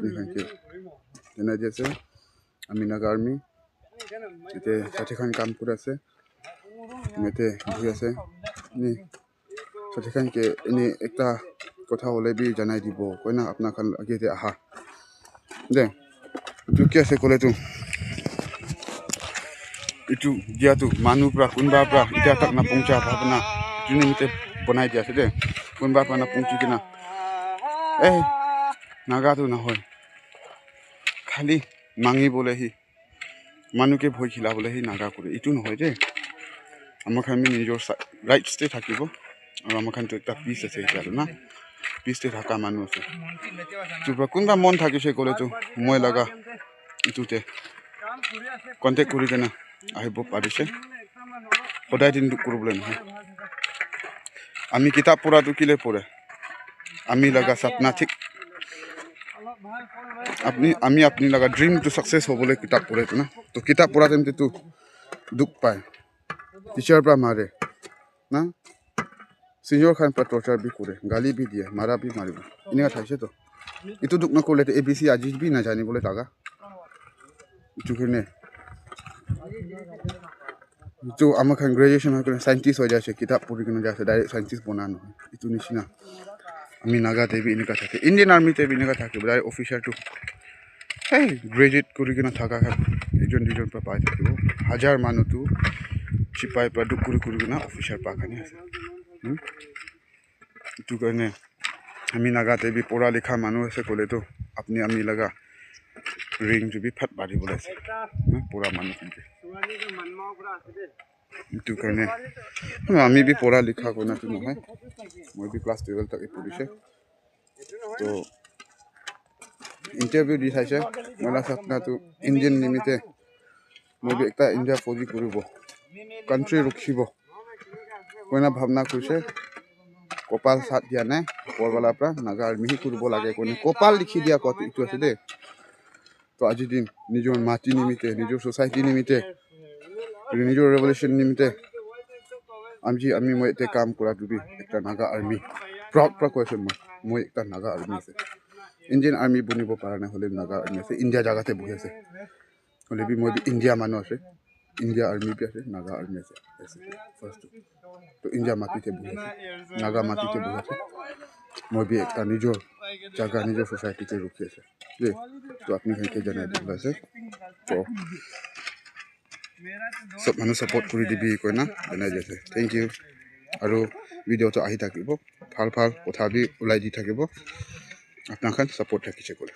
আপনি খানকে জনাই দি আছে আমি নাগা আৰ্মি এতে ষাঠিখন কাম কৰি আছে এতে বহি আছে নি ষাঠিখনকে এনে একটা কথা হলে বি জনাই দিব কই না আপনার খান আগে আহা দে তুই কি আছে কলে তুই itu dia tu manu pra kunba pra ita tak na pungcha bhavna juni mite banai dia se de kunba pra na pungchi kina naga tu na hoy khali mangi bole hi manu ke bhoi khila bole hi naga kore itu no hoy de amar khan mi nijor right stay thakibo aru amar khan to ekta peace ase eta na peace te thaka manu ase tu kunba mon thakise kole tu moi laga itute contact kori kena আহিব পাৰিছে সদায় দিন কৰিবলৈ নহয় আমি কিতাপ পঢ়াটো কিলে পঢ়ে আমি লগা সপনা ঠিক আপনি লগা ড্রিম টু সাকসেস হ'বলৈ কিতাপ পঢ়ে না তো কিতাপ পঢ়া তেমতে তো দুখ পায় টিচাৰ পৰা মাৰে না সিনিয়ৰ খান পৰা টৰ্চাৰ বি কৰে গালি বি দিয়ে মাৰা বি মাৰিব এনেকা ঠাইছে তো ইটো দুখ নকৰিলে এবিসি আজি বি নাজানিবলৈ লগা ইটো কাৰণে जो आम खान ग्रेजुएशन हो साइंटिस्ट हो जाए किताब पढ़ी के जाए डायरेक्ट साइंटिस्ट बना ना इतु निचिना आमी नागाते भी इनका থাকে इंडियन आर्मी ते भी इनका থাকে डायरेक्ट ऑफिसर टू ग्रेजुएट करी के थाका एजन दुजन पर पाई থাকিব हजार मानु तो सिपाही पर दुख करी करी के ऑफिसर पाखानी আছে इतु करने आमी नागाते भी पढ़ा लिखा मानु আছে कोले तो अपनी आमी लगा रिंग जो भी फट बारी बोले से ना पूरा मानु के इतु करने आमी भी पढ़ा लिखा कोना तो নহয় মই भी क्लास 12 तक पढ़िছে तो इंटरव्यू দি থাইছে मला सपना तो इंडियन निमिते মই भी একটা ইন্ডিয়া ফৌজি কৰিব কান্ট্ৰি ৰখিব কোনা ভাবনা কৰিছে কপাল সাথ দিয়া নাই পৰবালা পৰা নাগা আৰ্মি কৰিব লাগে কোনে কপাল লিখি দিয়া কত ইটো আছে দে তো আজি দিন নিজৰ মাটি নিমিতে নিজৰ সোসাইটি নিমিতে নিজৰ ৰেভলিউশন নিমিতে আমি মই এতে কাম কৰা দুবি একটা নাগা আৰ্মি প্ৰাউড কৈছে মই একটা নাগা আৰ্মি আছে ইন্ডিয়ান আৰ্মি বনিব পৰা নাই হলে নাগা আৰ্মি আছে ইন্ডিয়া জাগাতে বহি আছে হলে বি মই ইন্ডিয়া মানুহ আছে ইন্ডিয়া আৰ্মি বি আছে নাগা আৰ্মি আছে ফার্স্ট তো ইন্ডিয়া মাটিতে বহি আছে নাগা মাটিতে বহি আছে মই বি একটা নিজৰ জাগা নিজৰ সোসাইটিতে ৰখি আছে তো আপনি হেকে জানাই দিব আছে তো सब मानु सपोर्ट কৰি দিবি কই না জানাই দিছে থ্যাংক ইউ আৰু ভিডিওটো আহি থাকিব ভাল ভাল কথা বি ওলাই দি থাকিব আপোনাক সপোৰ্ট থাকিছে কলে